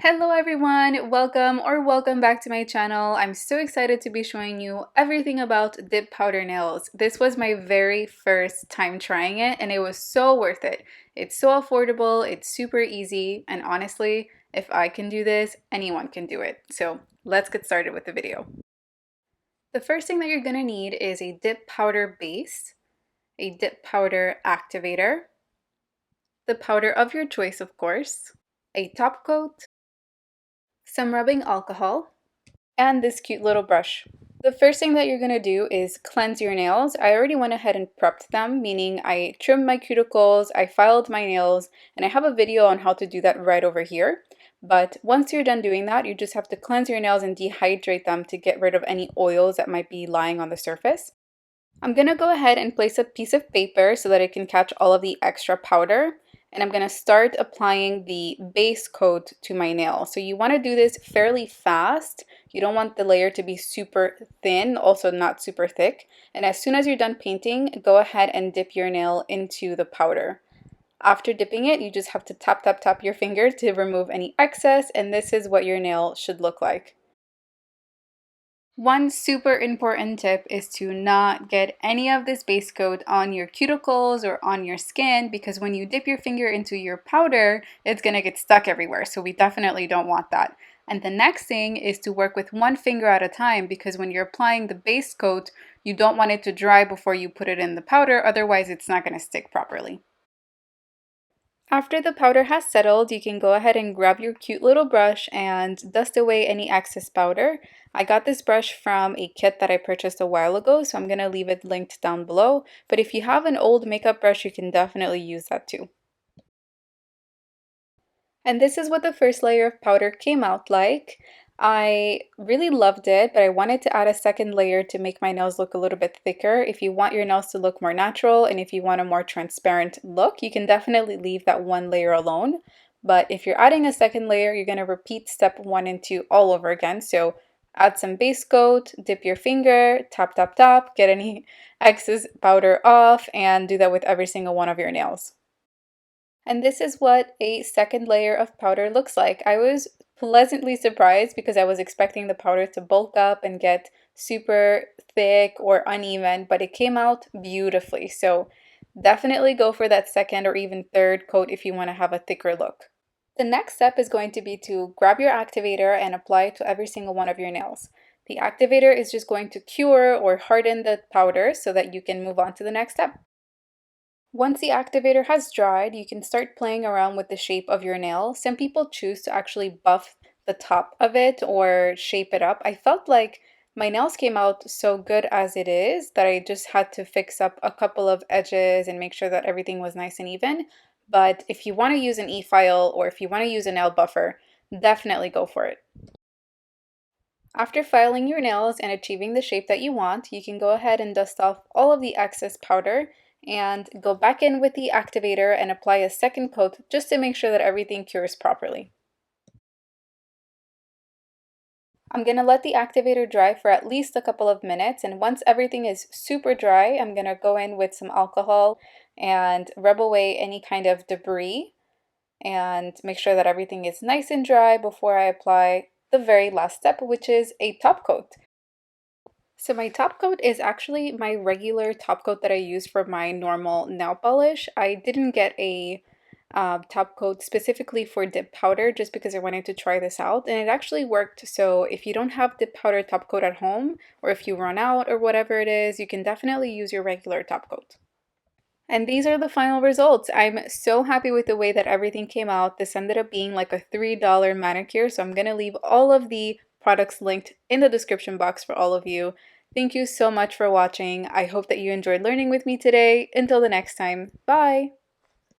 Hello everyone, welcome back to my channel. I'm so excited to be showing you everything about dip powder nails. This was my very first time trying it and it was so worth it. It's so affordable, it's super easy, and honestly, if I can do this, anyone can do it. So let's get started with the video. The first thing that you're gonna need is a dip powder base, a dip powder activator, the powder of your choice of course, a top coat, some rubbing alcohol, and this cute little brush. The first thing that you're going to do is cleanse your nails. I already went ahead and prepped them, meaning I trimmed my cuticles, I filed my nails, and I have a video on how to do that right over here. But once you're done doing that, you just have to cleanse your nails and dehydrate them to get rid of any oils that might be lying on the surface. I'm going to go ahead and place a piece of paper so that it can catch all of the extra powder. And I'm going to start applying the base coat to my nail. So you want to do this fairly fast. You don't want the layer to be super thin, also not super thick. And as soon as you're done painting, go ahead and dip your nail into the powder. After dipping it, you just have to tap your finger to remove any excess, and this is what your nail should look like. One super important tip is to not get any of this base coat on your cuticles or on your skin, because when you dip your finger into your powder, it's going to get stuck everywhere. So we definitely don't want that. And the next thing is to work with one finger at a time, because when you're applying the base coat, you don't want it to dry before you put it in the powder. Otherwise, it's not going to stick properly. After the powder has settled, you can go ahead and grab your cute little brush and dust away any excess powder. I got this brush from a kit that I purchased a while ago, so I'm going to leave it linked down below. But if you have an old makeup brush, you can definitely use that too. And this is what the first layer of powder came out like. I really loved it, but I wanted to add a second layer to make my nails look a little bit thicker. If you want your nails to look more natural and if you want a more transparent look, you can definitely leave that one layer alone. But if you're adding a second layer, you're going to repeat step 1 and 2 all over again. So add some base coat, dip your finger, tap, get any excess powder off, and do that with every single one of your nails. And this is what a second layer of powder looks like. I was pleasantly surprised because I was expecting the powder to bulk up and get super thick or uneven, but it came out beautifully. So definitely go for that second or even third coat if you want to have a thicker look. The next step is going to be to grab your activator and apply it to every single one of your nails. The activator is just going to cure or harden the powder so that you can move on to the next step. Once the activator has dried, you can start playing around with the shape of your nail. Some people choose to actually buff the top of it or shape it up. I felt like my nails came out so good as it is that I just had to fix up a couple of edges and make sure that everything was nice and even. But if you want to use an e-file or if you want to use a nail buffer, definitely go for it. After filing your nails and achieving the shape that you want, you can go ahead and dust off all of the excess powder and go back in with the activator and apply a second coat just to make sure that everything cures properly. I'm going to let the activator dry for at least a couple of minutes, and once everything is super dry, I'm going to go in with some alcohol and rub away any kind of debris and make sure that everything is nice and dry before I apply the very last step, which is a top coat. So my top coat is actually my regular top coat that I use for my normal nail polish. I didn't get a top coat specifically for dip powder just because I wanted to try this out, and it actually worked. So if you don't have dip powder top coat at home, or if you run out or whatever it is, you can definitely use your regular top coat. And these are the final results. I'm so happy with the way that everything came out. This ended up being like a $3 manicure, so I'm going to leave all of the products linked in the description box for all of you. Thank you so much for watching. I hope that you enjoyed learning with me today. Until the next time, bye!